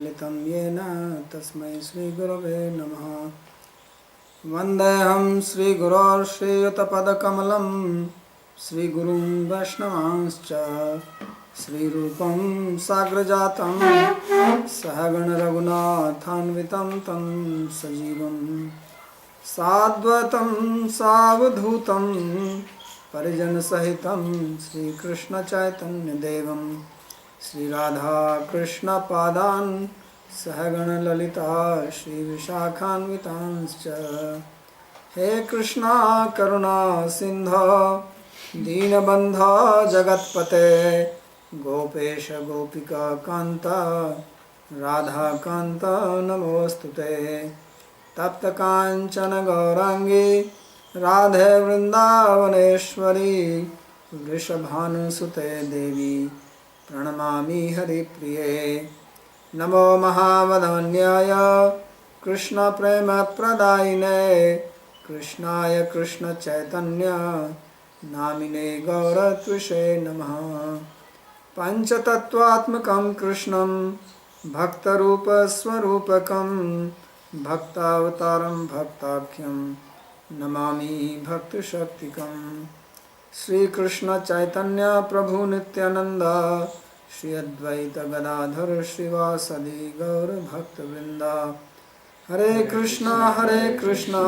लितं येन तस्मै श्रीगुरवे नमः। वन्देऽहं श्रीगुरोः श्रीयुतपदकमलं श्रीगुरुं वैष्णवांश्च श्रीरूपं साग्रजातं सहगणरघुनाथान्वितं तं सजीवं साद्वैतं सावधूतं परिजनसहितं श्रीकृष्णचैतन्यदेवं श्रीराधाकृष्णपादान् सहगणललिता श्रीविशाखान्वितांश्च। हे कृष्णा करुणा सिन्धो दीनबन्धो जगत्पते गोपेश गोपिका कान्ता राधाकान्ता नमोऽस्तुते। तप्तकाञ्चन गौराङ्गी राधे वृन्दावनेश्वरी वृषभानुसुते देवी प्रणमामि हरिप्रिये। नमो महावदन्याय कृष्णप्रेमप्रदायिने कृष्णाय कृष्णचैतन्य नामिने गौरत्विषे नमः। पञ्चतत्त्वात्मकं कृष्णं भक्तरूपस्वरूपकं भक्तावतारं भक्ताख्यं नमामि भक्तशक्तिकम्। श्रीकृष्ण चैतन्य प्रभु नित्यानंद श्री अद्वैत गदाधर श्रीवासदि गौर भक्तवृंद। हरे कृष्णा कृष्णा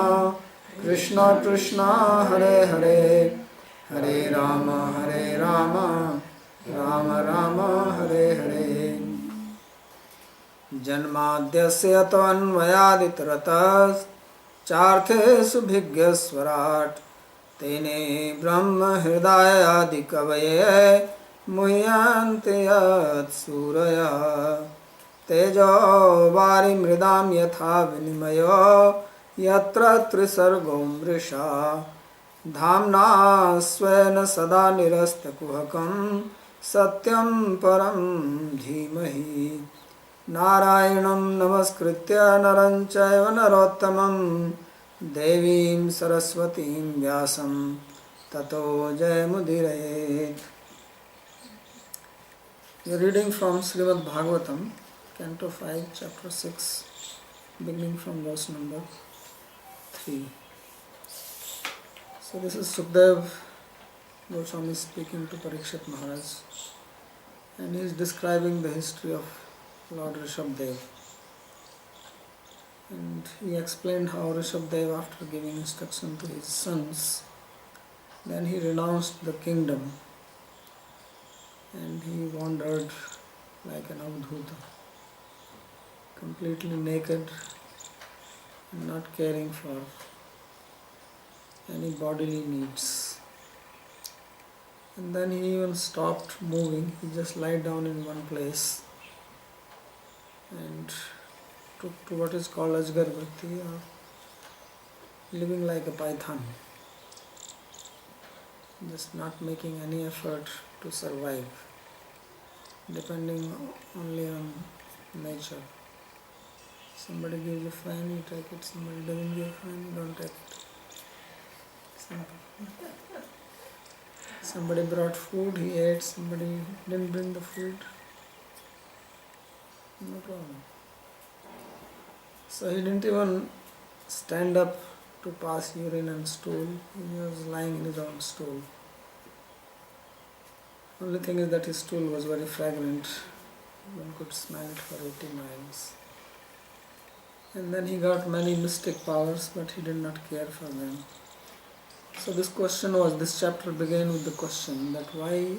कृष्णा हरे हरे हरे राम राम राम हरे हरे। जन्माद्यस्य तोऽन्वयादितरतश्चार्थेषु भिज्ञस्वराट् तेने ब्रह्म हृदयादिकवये मुह्यन्ति यत्सूरयः। तेजो वारिमृदां यथा विनिमयो यत्र त्रिसर्गो मृषा धाम्ना स्वेन सदा निरस्तकुहकं सत्यं परं धीमहि। नारायणं नमस्कृत्य नरं चैव नरोत्तमं देवीं सरस्वतीं व्यासं ततो जयमुदीरयेत्। We are reading from Srimad Bhagavatam, Canto 5, Chapter 6, beginning from verse number 3. So this is Sukdev Goswami speaking to Parikshit Maharaj, and he is describing the history of Lord Rishabdev. And he explained how Rishabdev, after giving instruction to his sons, then he renounced the kingdom and he wandered like an avdhuta, completely naked and not caring for any bodily needs. And then he even stopped moving, he just lied down in one place and took to what is called Ajgar Vritti, or living like a python, just not making any effort to survive, depending only on nature. Somebody gives a fan, you take it. Somebody doesn't give a fan, you don't take it. Simple. Somebody brought food, he ate. Somebody didn't bring the food, no problem. So he didn't even stand up to pass urine and stool. He was lying in his own stool. Only thing is that his stool was very fragrant. One could smell it for 80 miles. And then he got many mystic powers, but he did not care for them. So this chapter began with the question that why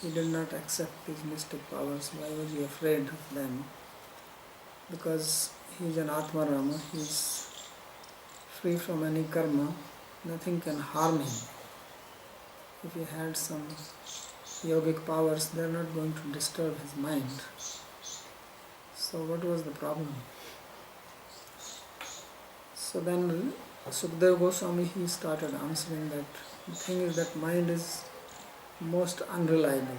he did not accept these mystic powers, why was he afraid of them? Because he is an Atma Rama, he is free from any karma, nothing can harm him. If he had some yogic powers, they are not going to disturb his mind. So what was the problem? So then Sukdev Goswami, he started answering that the thing is that mind is most unreliable,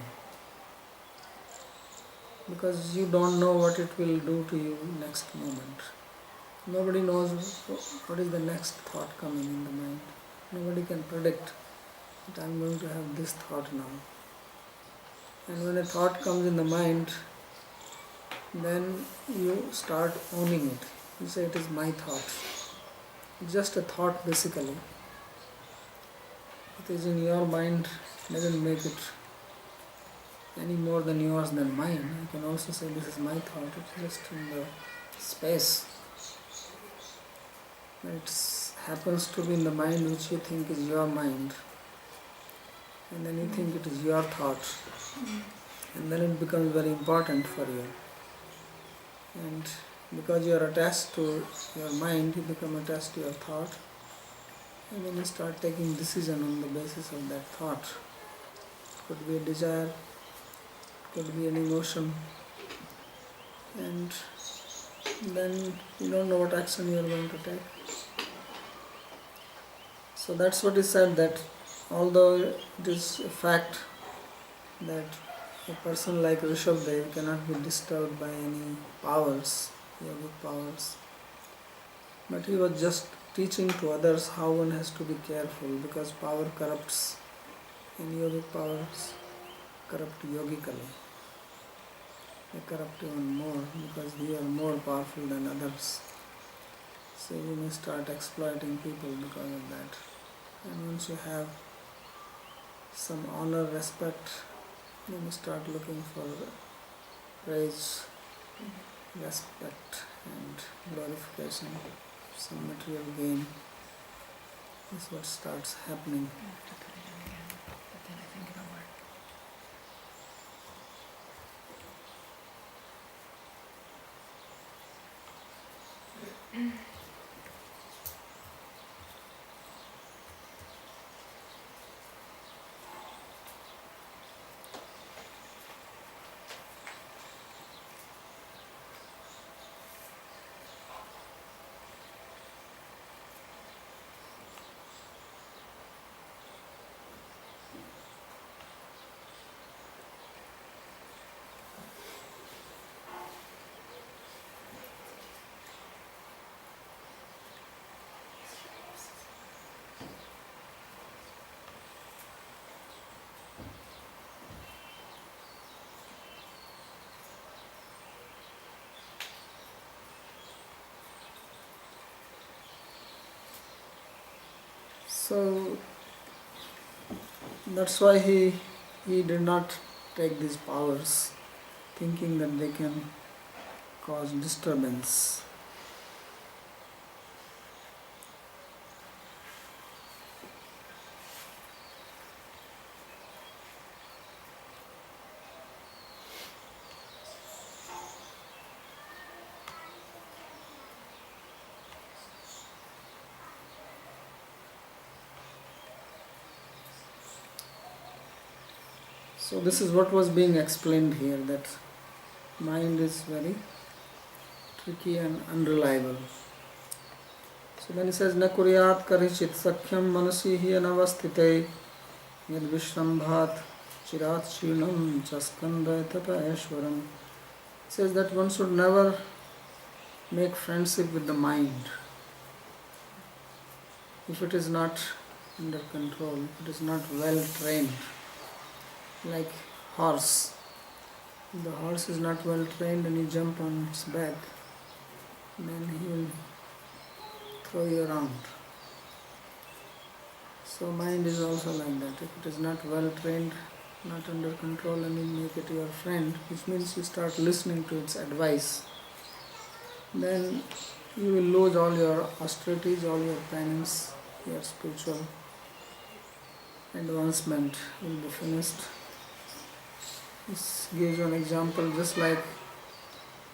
because you don't know what it will do to you next moment. Nobody knows what is the next thought coming in the mind. Nobody can predict that I am going to have this thought now. And when a thought comes in the mind, then you start owning it. You say it is my thought. It's just a thought basically. It is in your mind, doesn't make it any more than yours than mine. You can also say this is my thought. It's just in the space. It happens to be in the mind which you think is your mind. And then you think it is your thought. And then it becomes very important for you. And because you are attached to your mind, you become attached to your thought. And then you start taking decision on the basis of that thought. It could be a desire, it could be an emotion. And then you don't know what action you are going to take. So that's what is said, that although it is a fact that a person like Rishabdev cannot be disturbed by any powers, yogic powers, but he was just teaching to others how one has to be careful, because power corrupts and yogic powers corrupt yogically. They corrupt even more because we are more powerful than others. So you may start exploiting people because of that. And once you have some honor, respect, then you start looking for praise, respect and glorification, some material gain. That's what starts happening. So that's why he did not take these powers, thinking that they can cause disturbance. So this is what was being explained here, that mind is very tricky and unreliable. So then he says, Na kuryat karichit sakhyam manasi hi anavasthite yad vishrambhat chirat shinam chaskanda tapayashwaram. He says that one should never make friendship with the mind if it is not under control, if it is not well trained. Like horse. If the horse is not well trained and you jump on its back, then he will throw you around. So mind is also like that. If it is not well trained, not under control, and you make it your friend, which means you start listening to its advice, then you will lose all your austerities, all your penance, your spiritual advancement will be finished. This gives an example, just like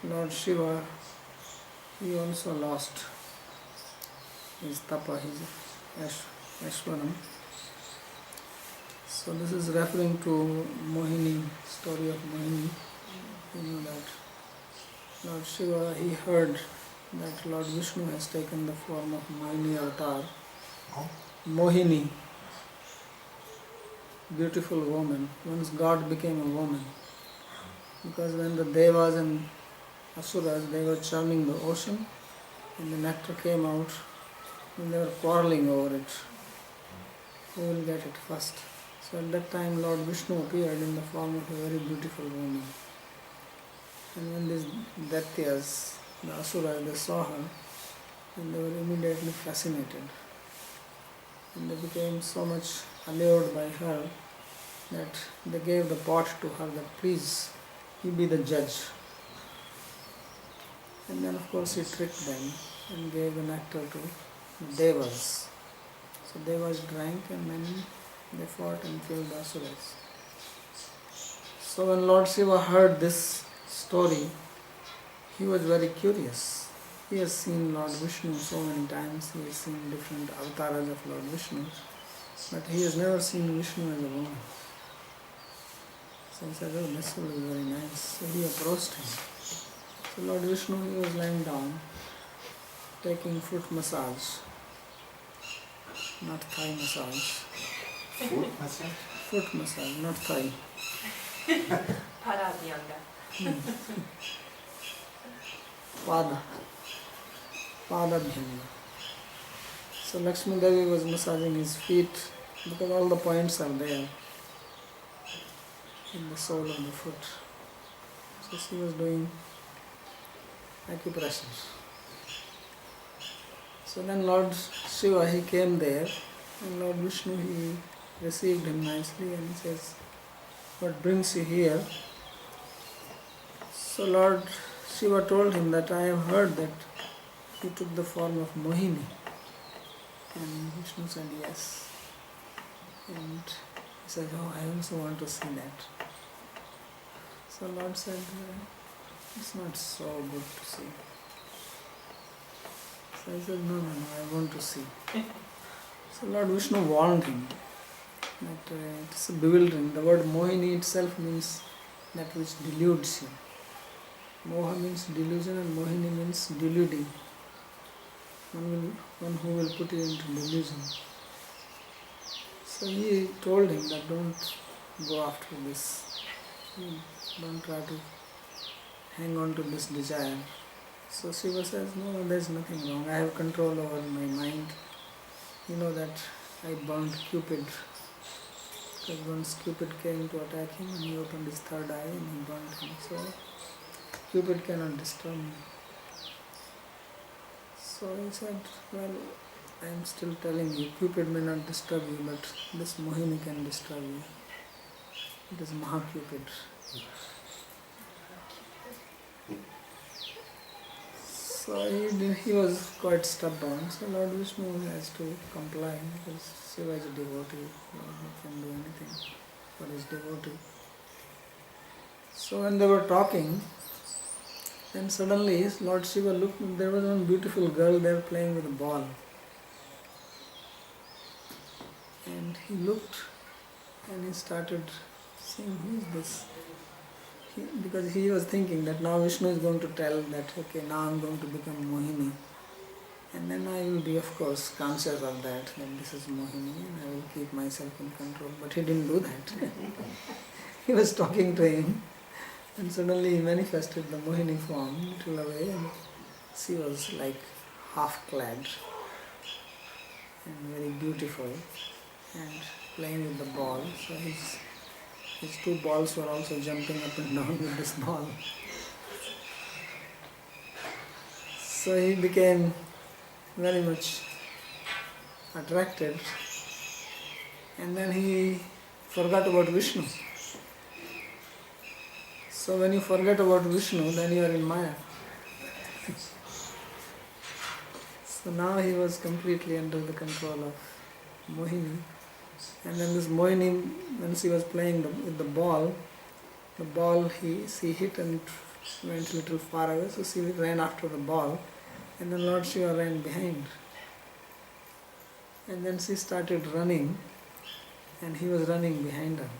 Lord Shiva, he also lost his tapa, his Ashwaram. So this is referring to Mohini, story of Mohini. You know that Lord Shiva, he heard that Lord Vishnu has taken the form of Mohini avatar. Mohini, beautiful woman. Once God became a woman. Because when the Devas and Asuras, they were churning the ocean, and the nectar came out, and they were quarreling over it. Who will get it first? So at that time Lord Vishnu appeared in the form of a very beautiful woman. And when these Daityas, the Asuras, they saw her, and they were immediately fascinated. And they became so much allured by her that they gave the pot to her that please, you be the judge. And then of course he tricked them and gave the nectar to the Devas. So Devas drank and then they fought and killed the Asuras. So when Lord Shiva heard this story, he was very curious. He has seen Lord Vishnu so many times, he has seen different avatars of Lord Vishnu, but he has never seen Vishnu as a woman. So he said, oh, this will be very nice. So he approached him. So Lord Vishnu, he was lying down, taking foot massage, not thigh massage. Foot massage? Foot massage, not thigh. Pada. Pada Bhyanga. So Lakshmi Devi was massaging his feet because all the points are there in the sole of the foot. So she was doing acupressure. So then Lord Shiva, he came there, and Lord Vishnu, he received him nicely and he says, what brings you here? So Lord Shiva told him that I have heard that you took the form of Mohini. And Vishnu said yes. And he said, oh, I also want to see that. So Lord said, it's not so good to see. So I said, no, I want to see. So Lord Vishnu warned him that it's bewildering. The word Mohini itself means that which deludes you. Moha means delusion and Mohini means deluding. One who will put you into delusion. So he told him that don't go after this. Don't try to hang on to this desire. So Shiva says, no, there's nothing wrong. I have control over my mind. You know that I burned Cupid. Because once Cupid came to attack him and he opened his third eye and he burned him. So Cupid cannot disturb me. So he said, well, I am still telling you, Cupid may not disturb you, but this Mohini can disturb you. It is Mahacupid. So he was quite stubborn. So Lord Vishnu has to comply because Shiva is a devotee. He can do anything for his devotee. So when they were talking, then suddenly Lord Shiva looked, there was one beautiful girl there playing with a ball. And he looked and he started saying, who is this? Because he was thinking that now Vishnu is going to tell that, okay, now I am going to become Mohini. And then I will be, of course, conscious of that this is Mohini, and I will keep myself in control. But he didn't do that. He was talking to him, and suddenly he manifested the Mohini form little away, and she was like half clad and very beautiful and playing with the ball. So his two balls were also jumping up and down with this ball. So he became very much attracted, and then he forgot about Vishnu. So when you forget about Vishnu, then you are in Maya. So now he was completely under the control of Mohini. And then this Mohini, when she was playing with the ball she hit and went a little far away, so she ran after the ball, and then Lord Shiva ran behind. And then she started running, and he was running behind her.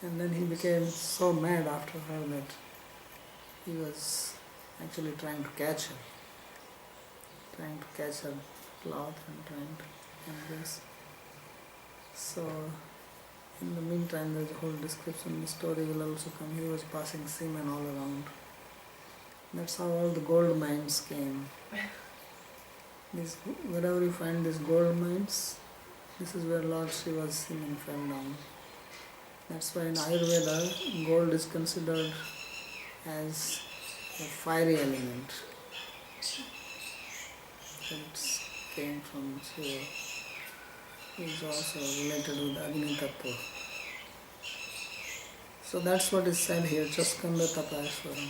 And then he became so mad after her that he was actually trying to catch her cloth and trying to embrace. So in the meantime, there's a whole description, the story will also come. He was passing semen all around. That's how all the gold mines came. Wherever you find these gold mines, this is where Lord Shiva's semen fell down. That's why in Ayurveda, gold is considered as a fiery element. It came from Shiva. It is also related with Agni Tattva. So that's what is said here, Chaskanda Tapashwaram.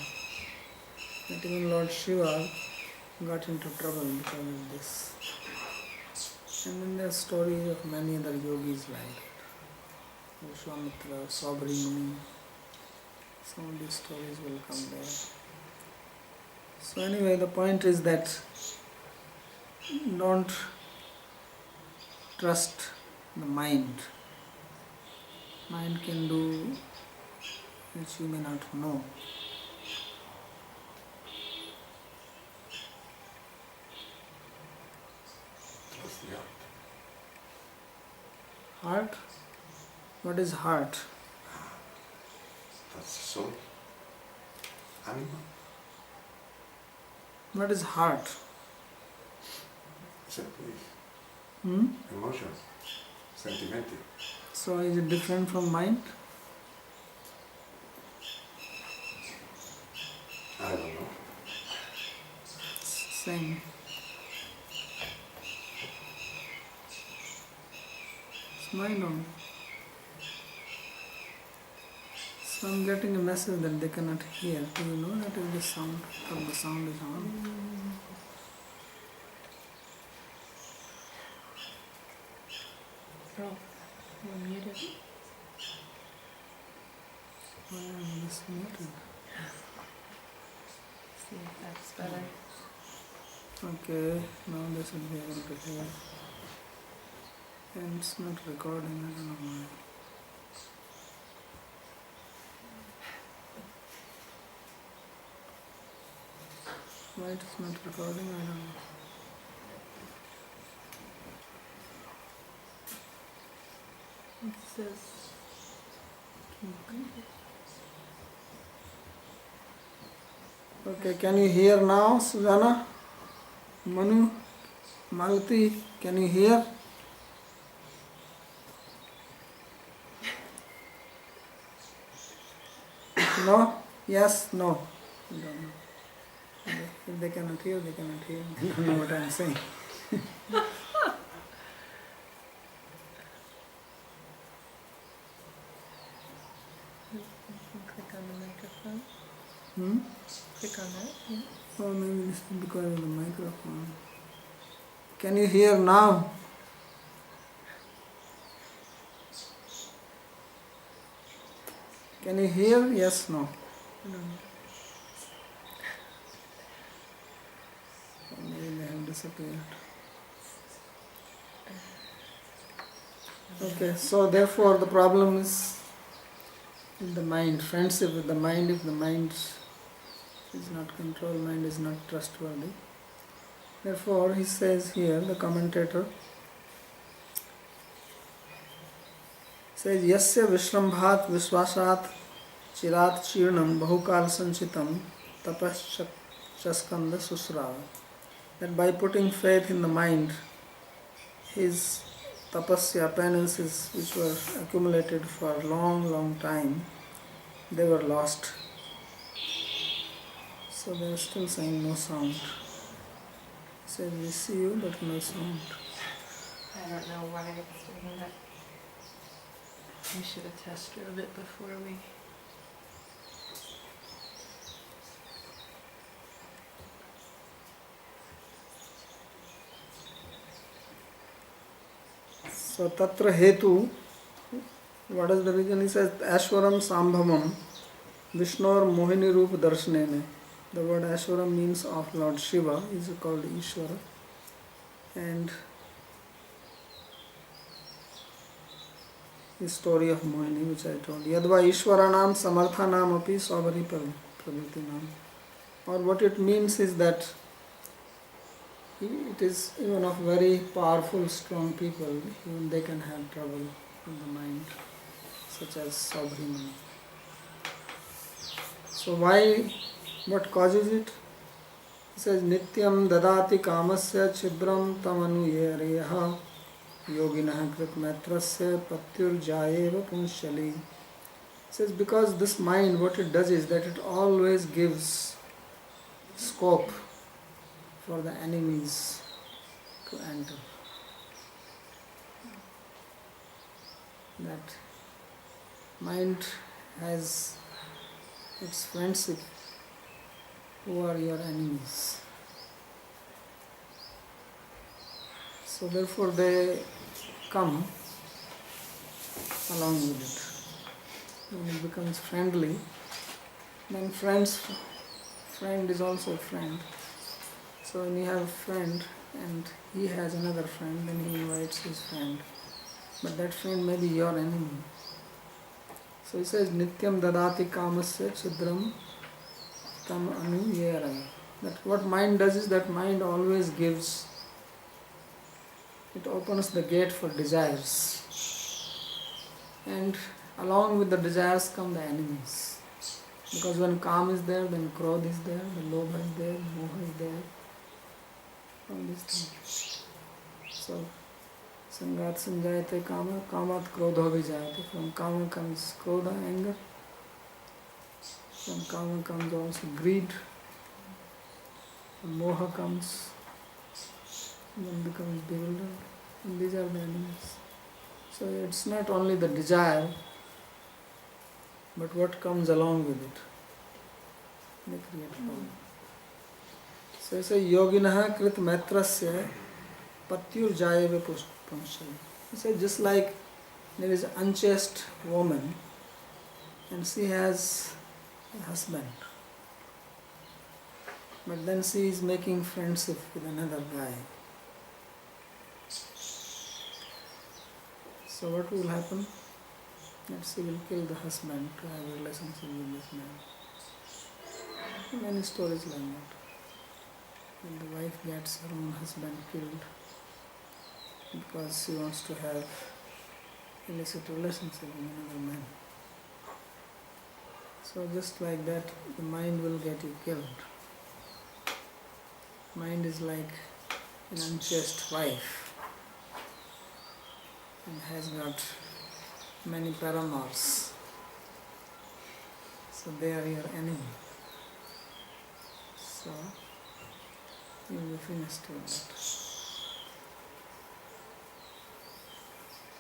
That even Lord Shiva got into trouble because of this. And then there are stories of many other yogis like that. Vishwamitra, Sabri Muni. Some of these stories will come there. So anyway, the point is that don't trust the mind. Mind can do which you may not know. Trust the heart. Heart? What is heart? That's the soul. Anima. What is heart? Simply Hmm? emotion. Sentimental. So is it different from mind? I don't know. Same. It's mind only. So I'm getting a message that they cannot hear. Do you know that is the sound of the sound is on? Oh, you're muted. Why am I muted? See if that's better. Okay, now they should be able to hear. And it's not recording, I don't know why. Why it is not recording, I don't know. It says, Okay, can you hear now, Sujana? Manu? Malati, can you hear? No? Yes? No? I don't know. If they cannot hear, they cannot hear. They don't know what I am saying. click on the microphone. Hmm? Click on that. Yeah. Oh, maybe this is because of the microphone. Can you hear now? Can you hear? Yes, no? No. Or maybe they have disappeared. Okay, so therefore the problem is in the mind, friendship with the mind. If the mind is not controlled, mind is not trustworthy. Therefore he says here, the commentator says, Yasya Vishrambhat Vishwasat Chirat Chirnam Bahukal Sanchitam Tapas Chaskanda Susrava. That by putting faith in the mind, his tapasya, penances which were accumulated for a long time, they were lost. So they are still saying no sound. He says, we see you but no sound. I don't know why it's doing that. We should have tested a bit before we... So tatra hetu, what is the reason? He says, Ashwaram Sambhavam Vishnor Mohini Rup Darshanene. The word Ashwaram means of Lord Shiva, is called Ishvara. And the story of Mohini, which I told. Yadva Ishwaranam Samarthanam api Savari Prabhutinam. Or what it means is that it is even of very powerful, strong people, even they can have trouble in the mind, such as Sabri. So why, what causes it? He says, Nityam dadati kamasya chidram tamanu yereha yoginah krit maitrasya patyur jayeva punshali says because this mind, what it does is that it always gives scope for the enemies to enter. That mind has its friendship who are your enemies. So therefore they come along with it. When it becomes friendly, then friend is also a friend. So when you have a friend and he has another friend, then he invites his friend. But that friend may be your enemy. So he says, Nityam dadati kamasya chidram tam anuyeraya. That what mind does is that mind always gives, it opens the gate for desires. And along with the desires come the enemies. Because when Kam is there, then Krodh is there, the Lobha is there, Moha is there. All these things. So, Sangat Sanjayate Kama, Kamat Krodha Vijayate. From Kama comes Krodha, anger. From Kama comes also greed. From Moha comes, then becomes bewildered. And these are the enemies. So it's not only the desire, but what comes along with it. They create problem. So he says, Yoginaha krit maitrasya patyur jayave punshay. He says, just like there is an unchaste woman and she has a husband, but then she is making friendship with another guy. So what will happen? That she will kill the husband to have a relationship with this man. Many stories like that. When the wife gets her own husband killed because she wants to have illicit relationship with another man. So just like that, the mind will get you killed. Mind is like an unchaste wife and has got many paramours. So they are your enemy. So you will be finished with that.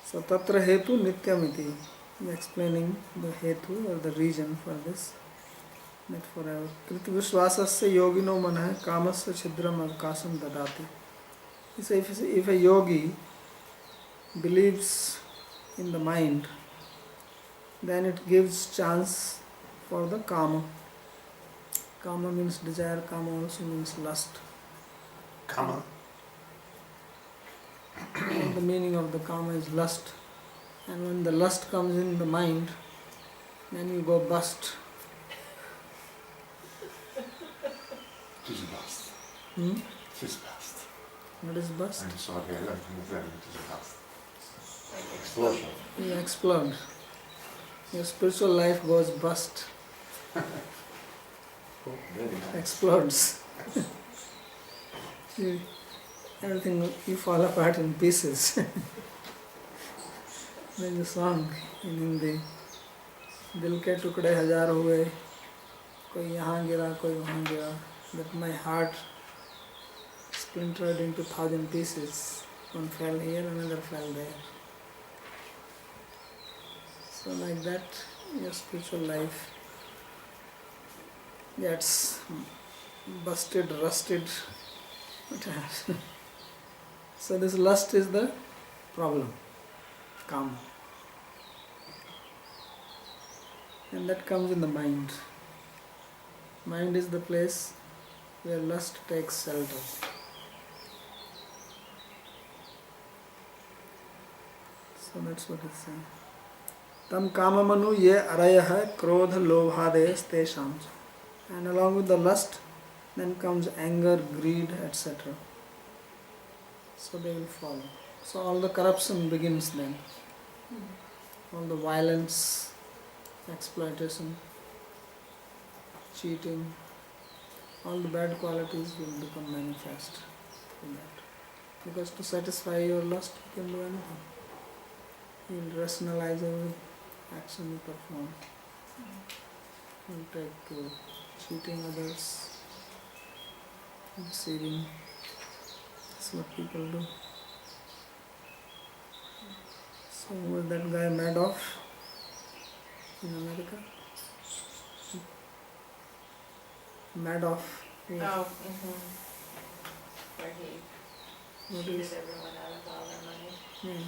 So tatra hetu nityamiti. He is explaining the hetu or the reason for this. That forever. Kriti vishwasasya yogino manah kamasya chidram avakasam dadati. He says if a yogi believes in the mind, then it gives chance for the kama. Kama means desire, kama also means lust. Kama. And the meaning of the kama is lust. And when the lust comes in the mind, then you go bust. It is bust. It is bust. What is bust? I'm sorry, I don't understand. It is bust. Explosion. You explode. Your spiritual life goes bust. Oh, very nice. Explodes. Everything, you fall apart in pieces. There's a song in Hindi. दिल के टुकड़े हजार हुए, कोई यहाँ गिरा, कोई वहाँ गिरा. That my heart splintered into 1,000 pieces. One fell here, another fell there. So like that, your spiritual life gets busted, rusted. So this lust is the problem, kama. And that comes in the mind. Mind is the place where lust takes shelter. So that's what it's saying. Tam kamamanu ye arayah krodha lobhades tesham. And along with the lust, then comes anger, greed, etc. So they will follow. So all the corruption begins then. All the violence, exploitation, cheating, all the bad qualities will become manifest in that. Because to satisfy your lust, you can do anything. You will rationalize every action you perform. will take to cheating others, deceiving. That's what people do. So was that guy Madoff in America? Madoff. Yeah. Oh, where he What cheated is? everyone out of all their money. Yeah.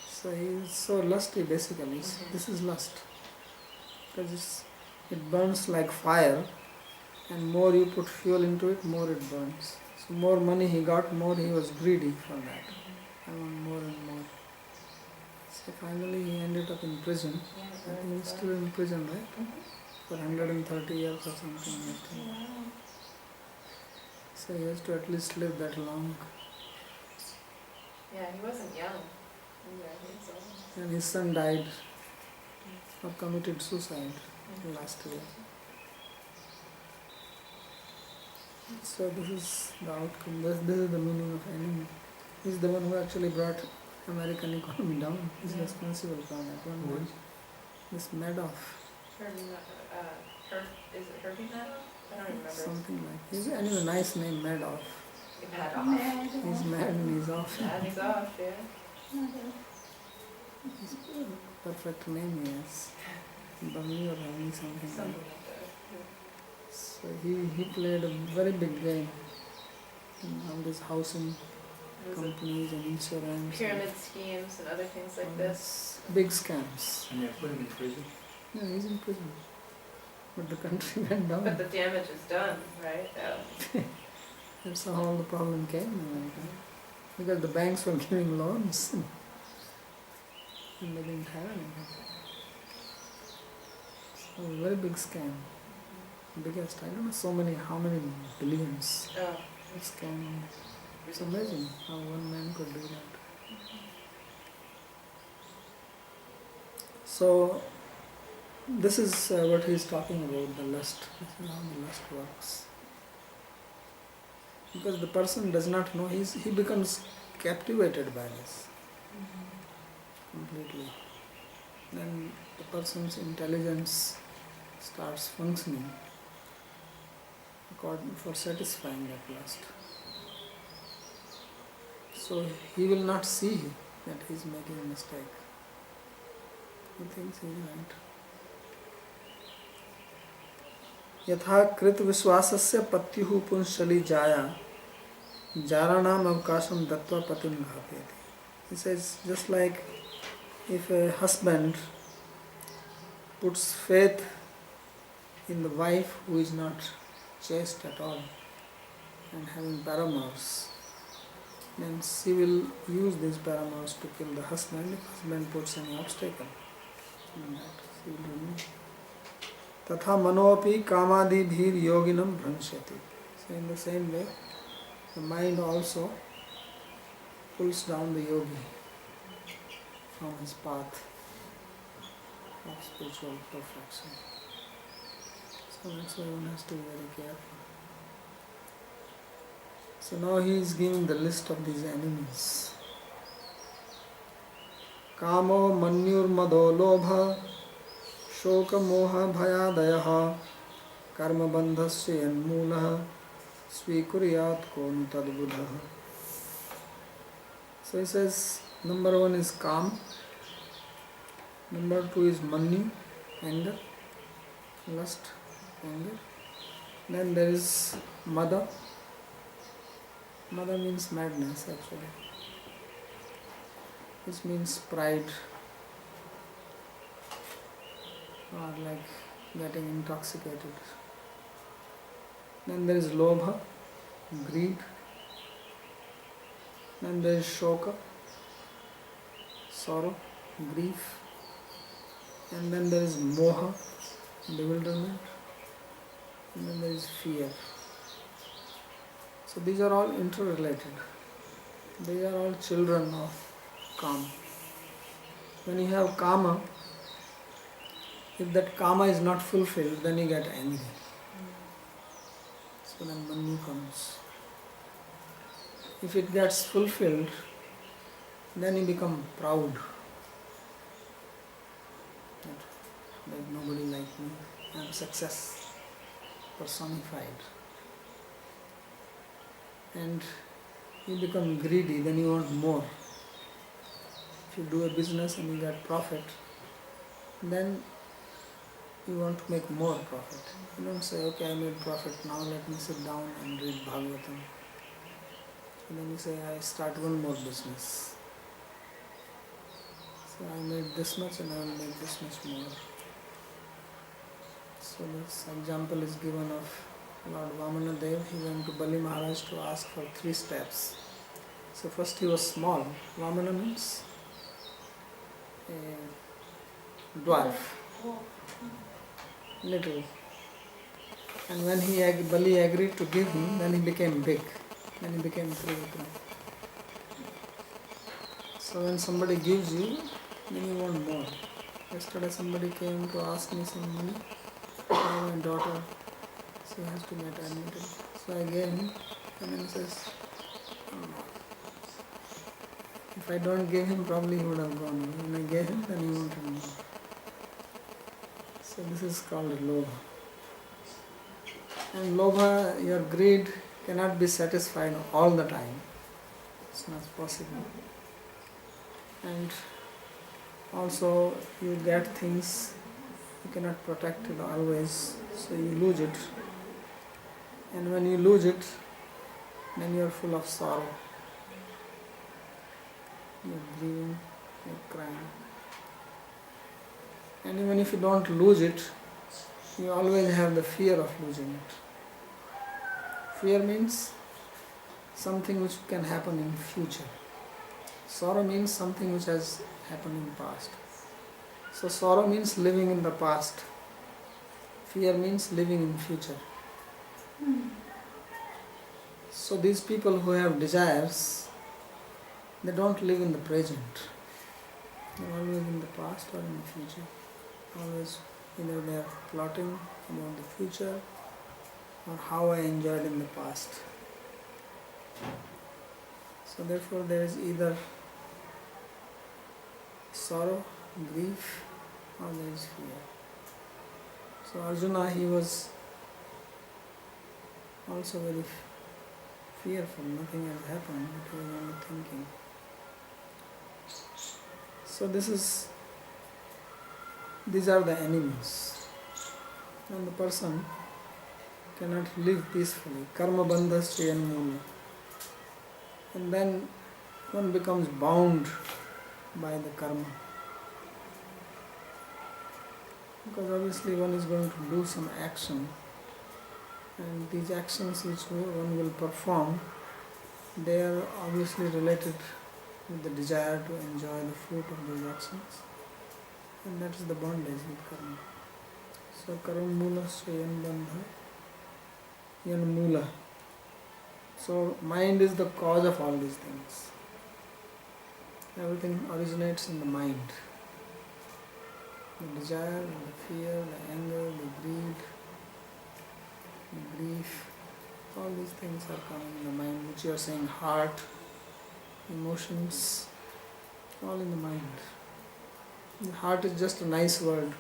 So he is so lusty basically. This is lust. Because it burns like fire, and more you put fuel into it, more it burns. So more money he got, more he was greedy for that. I want more and more. So finally he ended up in prison. Yeah, I think he's still in prison, right? For 130 years or something. I think. Wow. So he has to at least live that long. Yeah, he wasn't young. Either. He was old. And his son died or committed suicide last year. So this is the outcome. This is the meaning of enemy. He's the one who actually brought American economy down. He's responsible for that one. Who is? This Madoff. Is it Herbie Madoff? I don't remember. Something like. He's anyway a nice name, Madoff. Madoff. He's mad and he's off. And he's off, yeah. He's a perfect name he has. Bummy or Rami, something like Something that. like that. So he played a very big game in all these housing It was companies and insurance. pyramid schemes and other things like all this. these big scams. And they put him in prison. Yeah, he's in prison. But the country went down. But the damage is done, right? That's how all the problem came in America. Because the banks were giving loans and they didn't have anything. So a very big scam. Biggest, I don't know how many billions Oh. scam. It's amazing how one man could do that. So this is what he is talking about, the lust. This is how the lust works. Because the person does not know, he becomes captivated by this completely. Then the person's intelligence starts functioning for satisfying that lust. So he will not see that he is making a mistake. He thinks he is right. यथा कृत विश्वासस्य पत्युः पुंसली जाया जाराणाम अवकाशम दत्वा पतिं घातयति. He says, just like if a husband puts faith in the wife who is not chaste at all and having paramours, then she will use these paramours to kill the husband if husband puts any obstacle in that. She will remove. Tatha manopi kamadibhir yoginam bhranshati. So in the same way, the mind also pulls down the yogi from his path of spiritual perfection. So that's why one has to be very careful. So now he is giving the list of these enemies. Kamo manyur mado lobha शोक मोह भयादयः कर्म बंधस्य यन्मूलः स्वीकुर्यात् को नु तद्बुधः. So he says, number 1 is calm, number 2 is manu, anger, lust, anger. Then there is mada. Mada means madness actually. This means pride, or like getting intoxicated. Then there is lobha, greed. Then there is shoka, sorrow, grief. And then there is moha, bewilderment. And then there is fear. So these are all interrelated. They are all children of kama. When you have kama, if that kama is not fulfilled, then you get angry. So then manu comes. If it gets fulfilled, then you become proud. like nobody like me. I am success personified. And you become greedy, then you want more. If you do a business and you get profit, then you want to make more profit. You don't say, okay, I made profit, now let me sit down and read Bhagavatam. And then you say, I start one more business. So I made this much and I will make this much more. So this example is given of Lord Vamana Dev. He went to Bali Maharaj to ask for 3 steps. So first he was small. Vamana means a dwarf, little. And when Bali agreed to give him, then he became big. Then he became Trivikram. So when somebody gives you, then you want more. Yesterday somebody came to ask me some money for my daughter. She has to get admitted. So I gave him, and then he says, oh, if I don't give him, probably he would have gone. When I gave him, then he wanted more. So this is called lobha. And lobha, your greed cannot be satisfied all the time. It's not possible. And also you get things, you cannot protect it always, so you lose it. And when you lose it, then you are full of sorrow. You are grieving, you are crying. And even if you don't lose it, you always have the fear of losing it. Fear means something which can happen in future. Sorrow means something which has happened in the past. So sorrow means living in the past. Fear means living in future. So these people who have desires, they don't live in the present. They are always in the past or in the future. Always either they are plotting about the future or how I enjoyed in the past. So therefore there is either sorrow, grief, or there is fear. So Arjuna, he was also very fearful. Nothing had happened, but he was only thinking. So these are the enemies. And the person cannot live peacefully. Karma bandhasya yanmula. And then one becomes bound by the karma. Because obviously one is going to do some action, and these actions which one will perform, they are obviously related with the desire to enjoy the fruit of those actions, and that is the bondage with karma. So karma mula swayan bandha yan mula. So mind is the cause of all these things. Everything originates in the mind. The desire, the fear, the anger, the greed, the grief, all these things are coming in the mind, which you are saying heart, emotions, all in the mind. The heart is just a nice word.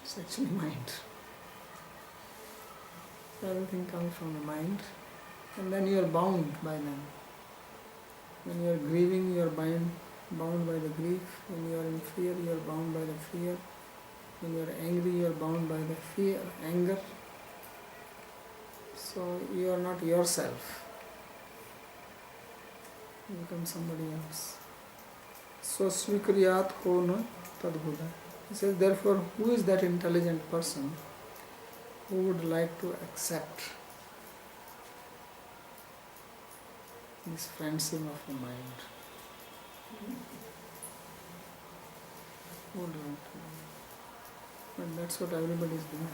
It's actually mind. So everything comes from the mind, and then you are bound by them. When you are grieving, you are bound by the grief. When you are in fear, you are bound by the fear. When you are angry, you are bound by the fear, anger. So you are not yourself. You become somebody else. So svikriyat ho na tadbuddha. He says, therefore, who is that intelligent person who would like to accept this friendship of the mind? Who would like to? But that's what everybody is doing.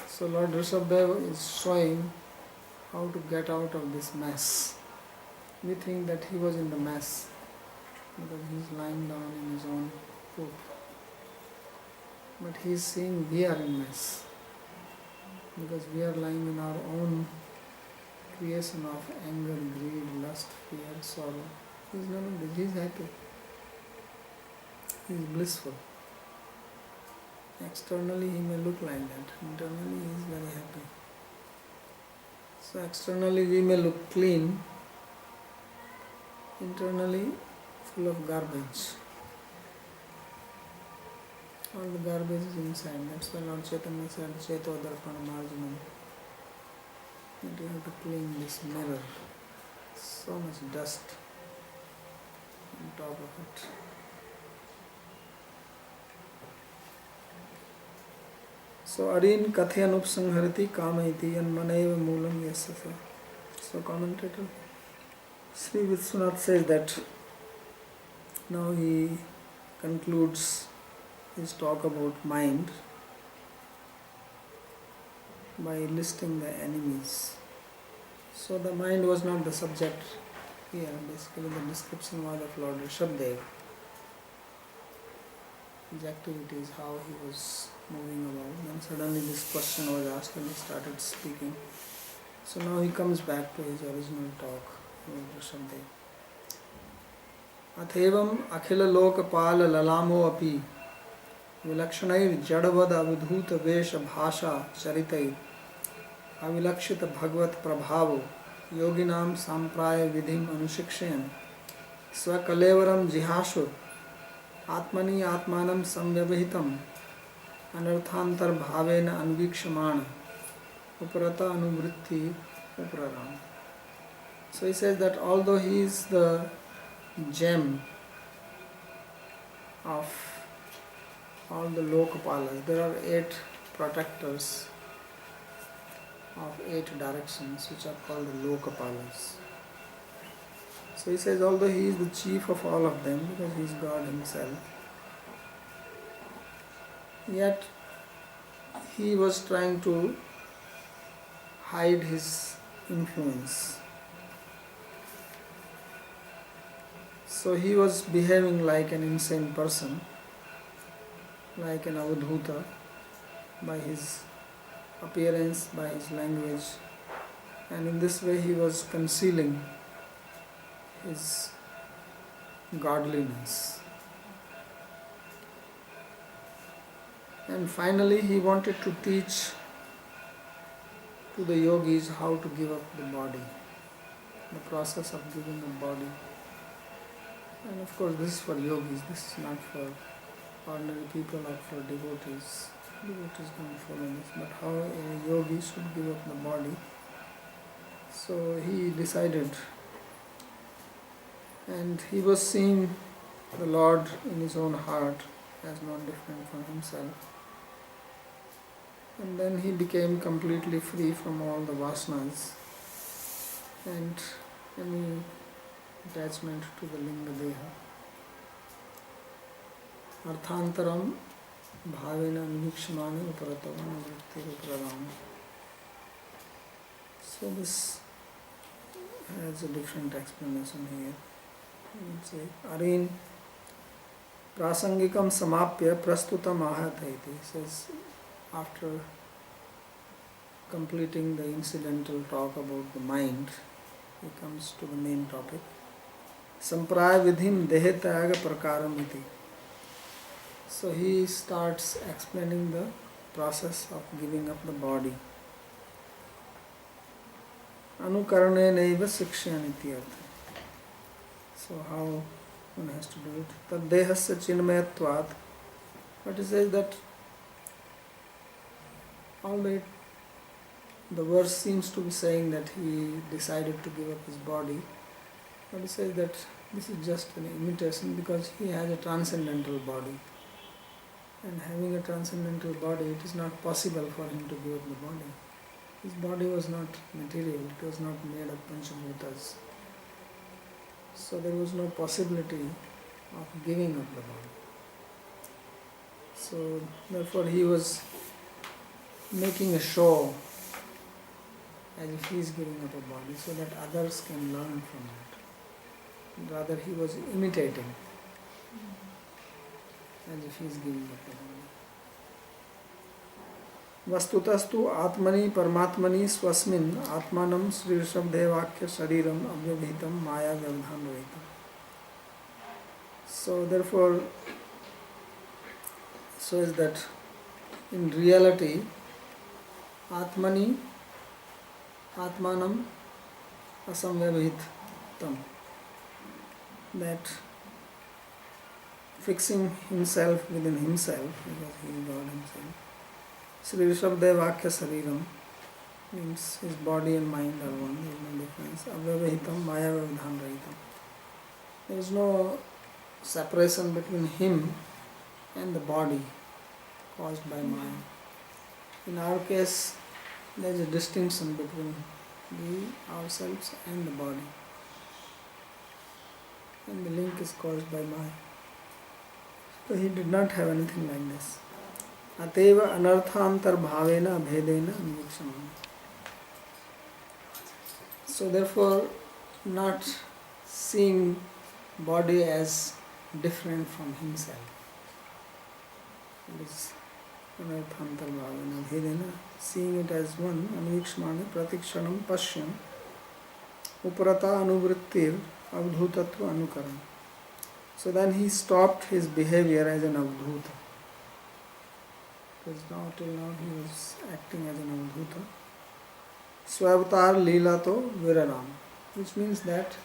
So Lord Rishabhdev is showing how to get out of this mess. We think that he was in the mess because he is lying down in his own poop. But he is saying we are in mess because we are lying in our own creation of anger, greed, lust, fear, sorrow. He is none of this. He is happy. he is blissful. Externally he may look like that, internally he is very happy. So externally we may look clean, internally full of garbage. All the garbage is inside. That's why Lord Chaitanya said, Cheto Darpana Marjanam. That you have to clean this mirror. So much dust on top of it. So Arin Kathayan Upsangharati Kamaiti Yanmaneva Moolam Yasasa. So commentator Sri Vishwanath says that now he concludes his talk about mind by listing the enemies. So the mind was not the subject here. Basically the description was of Lord Rishabdev. His activities, how he was moving about. Then suddenly this question was asked and he started speaking. So now he comes back to his original talk about Rishabdev. Athevam akhila lokapala lalamo api विलक्षणैर जड़वद अवधूत वेश भाषा चरितैर अविलक्षित भगवत प्रभाव योगिनाम सांप्राय विधिम अनुशिक्षयन् स्वकलेवरम जिहाशुर आत्मनि आत्मानं संव्यवहितम् अनर्थांतर भावेन अन्वीक्षमाण उपरता अनुवृत्ति उपराम. So he says that although he is the gem of all the Lokapalas, there are 8 protectors of 8 directions which are called the Lokapalas. So he says although he is the chief of all of them because he is God himself, yet he was trying to hide his influence. So he was behaving like an insane person, like an avadhuta, by his appearance, by his language, and in this way he was concealing his godliness. And finally he wanted to teach to the yogis how to give up the body, the process of giving up body. And of course this is for yogis, this is not for ordinary people or for devotees. Devotees don't follow this, but how a yogi should give up the body. So he decided, and he was seeing the Lord in his own heart as not different from himself. And then he became completely free from all the vasanas and any attachment to the linga deha. Arthantaram bhavena anvikshmani uparatavam vritti upraram. So this has a different explanation here. Arin prasangikam samapya prastutam ahataiti. Says after completing the incidental talk about the mind, he comes to the main topic. Sampraya vidhim dehetyaga prakaram iti. So he starts explaining the process of giving up the body. Anukarane naiva shikshan ityartha. So how one has to do it? Tad dehasya chinmayatvat. But he says that although the verse seems to be saying that he decided to give up his body, but he says that this is just an imitation because he has a transcendental body. And having a transcendental body, it is not possible for him to give up the body. His body was not material, it was not made of Panchabhutas. So there was no possibility of giving up the body. So therefore he was making a show as if he is giving up a body so that others can learn from it. Rather he was imitating as if he is giving up the body. Vastutastu atmani paramatmani swasmin atmanam Sri Rishabdevakya shariram avyabhitam maya vyavdhan rahitam. So therefore so is that in reality, Atmani, Atmanam asamvyavhitam, that fixing himself within himself, because he is God himself. Sri Rishabdevakya Sariram means his body and mind are one, there is no difference. Avyavahitam, Maya Vyavadhan Rahitam. There is no separation between him and the body caused by Maya. In our case, there is a distinction between ourselves and the body. And the link is caused by Maya. So he did not have anything like this. Ateva anarthantar bhavena abhedena anvikshamana. So therefore, not seeing body as different from himself. It is anarthantar bhavena abhedena, seeing it as one, anvikshamana, pratikshanam pashyam, uparata anuvrittir, avdhutatva anukaram. So then he stopped his behavior as an avdhuta. Because till now he was acting as an avdhuta. Swavatar Leelato Viraram, which means that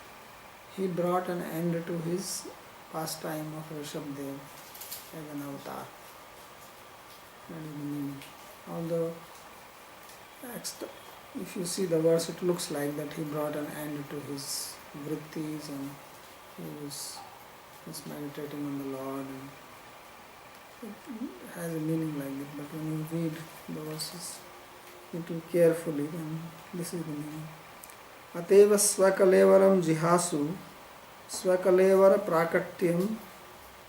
he brought an end to his pastime of Rishabdev as an avatar. That is the meaning. Although, if you see the verse, it looks like that he brought an end to his vrittis and he was just meditating on the Lord, and it has a meaning like that. But when you read the verses little carefully, then this is the meaning. Ateva swakalevaram jihasu swakalevara prakatyam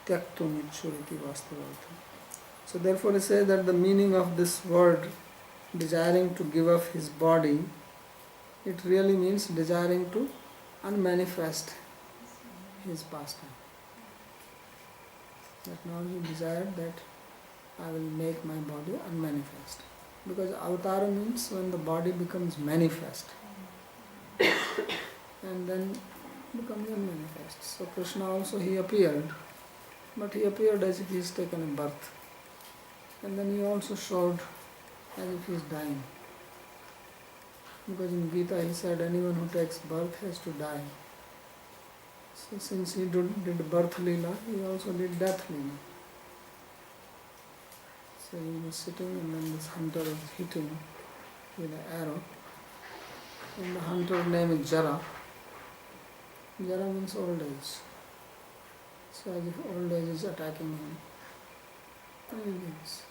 tyaktum ichuriti vastavartha. So therefore he says that the meaning of this word, desiring to give up his body, it really means desiring to unmanifest his pastime. That now he desired that I will make my body unmanifest. Because avatara means when the body becomes manifest and then becomes unmanifest. So Krishna also, he appeared, but he appeared as if he has taken a birth. And then he also showed as if he is dying. Because in Gita he said anyone who takes birth has to die. So since he did birth lila, he also did death lila. So he was sitting and then this hunter was hitting with an arrow. And the hunter's name is Jara. Jara means old age. So as if old age is attacking him. And he lives.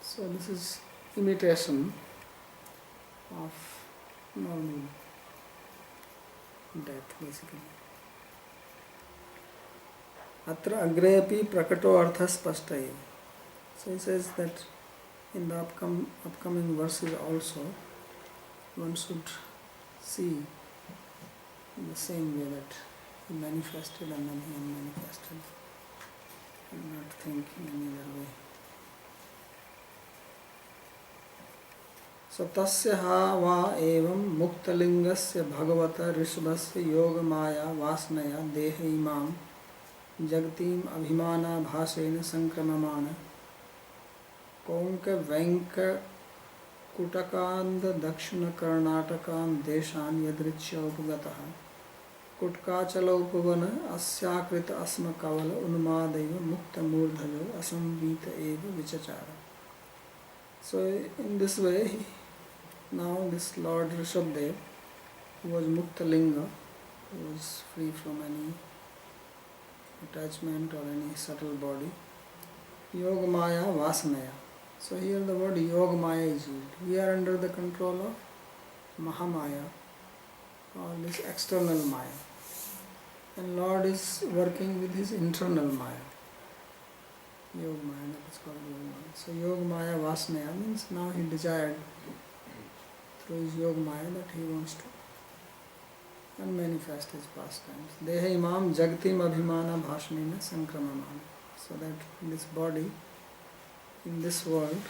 So this is imitation of normal death basically. Atra agrepi prakato artha spashtaya. So he says that in the upcoming verses also one should see in the same way that he manifested and then he unmanifested, and not think in any other way. So tasya ha va evam muktalingasya bhagavata rishabhasya yoga maya vasnaya deha imam jagatim abhimana bhasena sankramamana konka venka kutakanda dakshina karnatakan deshan yadrichya upagataha kutkachala upavana asyakrita asma kavala unmadaiva mukta murdhayo asambhita eva vichachara. So in this way, now this Lord Rishabdev, who was Mukta Linga, who was free from any attachment or any subtle body, Yoga Maya Vasanaya. So here the word Yoga Maya is used. We are under the control of Mahamaya, or this external Maya. And Lord is working with his internal Maya. Yoga Maya, that is called Yoga Maya. So Yoga Maya Vasanaya means now he desired through his Yoga Maya that he wants to unmanifest his pastimes. Deha imam jagatim abhimana bhashanena sankramamana. So that this body, in this world,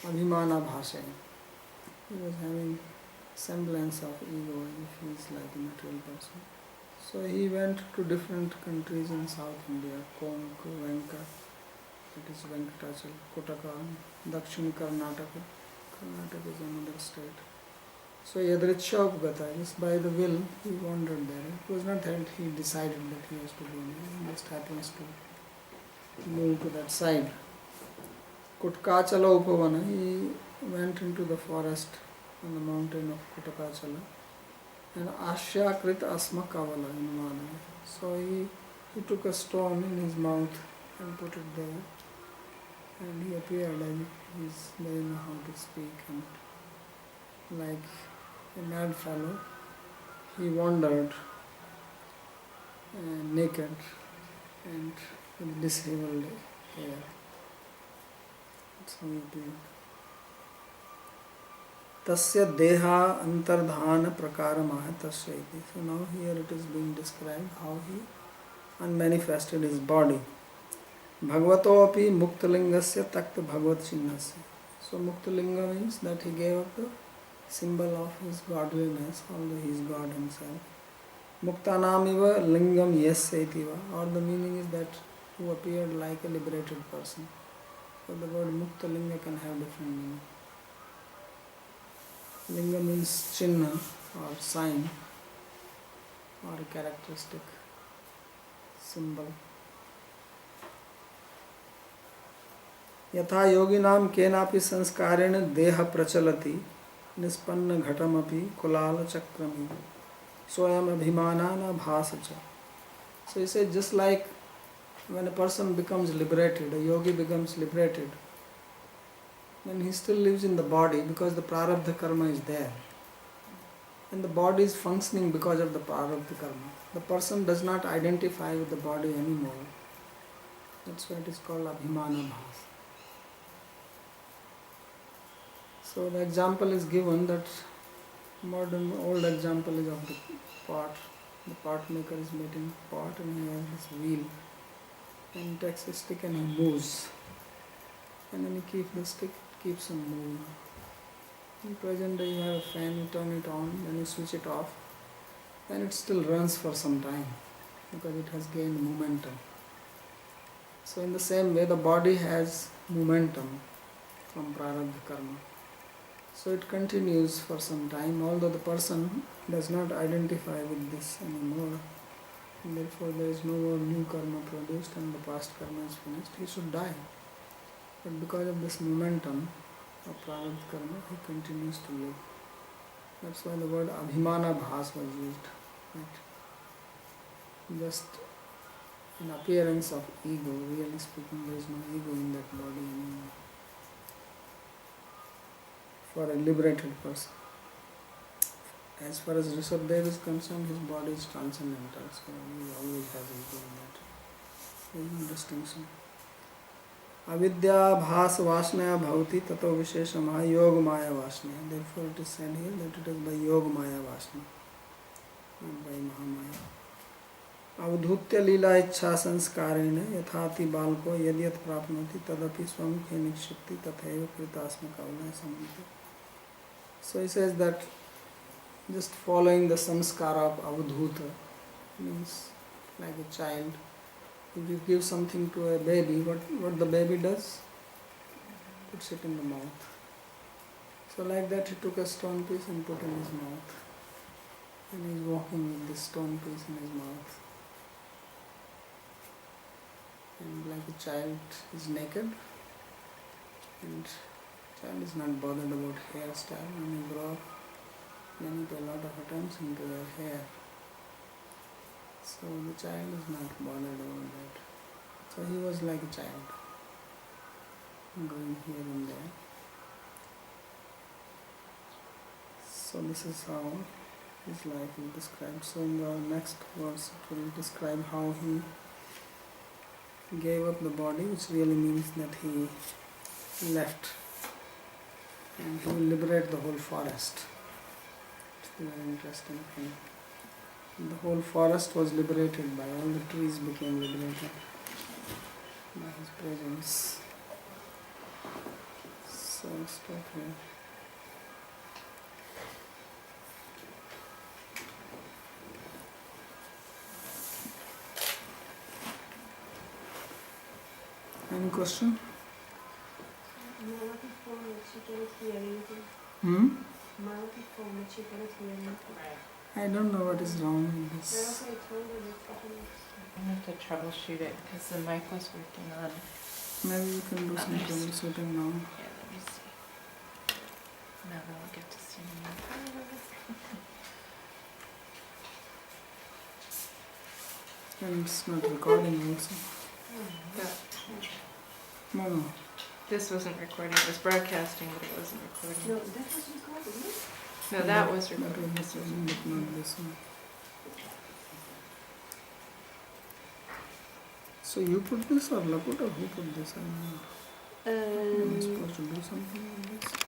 abhimana bhashe. He was having semblance of ego if he is like a material person. So he went to different countries in South India, Konk, Venka, that is Venkatachal, Kotaka, Dakshin Karnataka. Karnataka is another state. So Yadricha Upgata, just by the will, he wandered there. It was not that he decided that he has to go there, he just happens to move to that side. Kutkachala Upavana, he went into the forest on the mountain of Kutakachala. And Ashyakrit Asma Kavala in Vana. So he took a stone in his mouth and put it there. And he appeared and he didn't know how to speak. And like a mad fellow, he wandered naked and with disheveled hair. That's how he appeared. Tasya deha antardhana prakaramah tasya iti. So now here it is being described how he unmanifested his body. Bhagavato api muktalingasya takta bhagavat chinnasya. So muktalinga means that he gave up the symbol of his godliness, although he is God himself. Muktanamiva lingam yasya itiva. Or the meaning is that who appeared like a liberated person. So the word muktalinga can have different meaning. Linga means chinna or sign or a characteristic symbol. Yatha yoginam kenapi sanskareణ deha prachalati nispanna ghatamapi kulala chakrami soyam abhimanana bhasacha. So he said, just like when a person becomes liberated, a yogi becomes liberated, then he still lives in the body because the prarabdha karma is there. And the body is functioning because of the prarabdha karma. The person does not identify with the body anymore. That's why it is called abhimana bhas. So the example is given that old example is of the pot. The pot maker is making pot and he has this wheel. And he takes a stick and he moves. And then he keeps the stick, keeps on moving. In present day you have a fan, you turn it on, then you switch it off, and it still runs for some time because it has gained momentum. So in the same way the body has momentum from prarabdha karma. So it continues for some time, although the person does not identify with this anymore. And therefore there is no more new karma produced and the past karma is finished. He should die. But because of this momentum of prarabdha karma, he continues to live. That's why the word abhimana bhas was used. Right? Just an appearance of ego. Really speaking, there is no ego in that body anymore. For a liberated person. As far as Rishabhdev is concerned, his body is transcendental, so he always has ego in that. There is no distinction. Avidya bhas vasnaya bhavati tato visheshama yoga maya vasnaya. Therefore it is said here that it is by yoga maya vasna, not by mahamaya. Avdhutya lila ichha sanskarena yathati balko yadyat prapnoti tadapi swamukhe nikshipti tathaiva kritasma kavana samvita. So he says that just following the samskara of avdhuta means like a child. If you give something to a baby, what the baby does? Puts it in the mouth. So like that he took a stone piece and put in his mouth. And he is walking with this stone piece in his mouth. And like a child is naked. And child is not bothered about hairstyle. When you grow up, then you pay a lot of attention to your hair. So the child is not bothered about that. So he was like a child, going here and there. So this is how his life is described. So in the next verse it will describe how he gave up the body, which really means that he left and he will liberate the whole forest. It's a very interesting thing. The whole forest was liberated by all the trees became liberated by his presence. So I'll stop here. question? Malati phone that she cannot hear anything. Malati phone that she cannot hear anything. I don't know what is wrong with I this. also told her that fucking I have to troubleshoot it because the mic was working on. Maybe you can do some Others. troubleshooting now. Yeah, let me see. Now that I'll get to see my And it's not recording also. No. This wasn't recording. It was broadcasting, but it wasn't recording. no, that was recorded, no? No, that was That recording. was This wasn't. but not this one. So you put this or Lakota? Who put this? I don't know. Am I supposed to do something with this?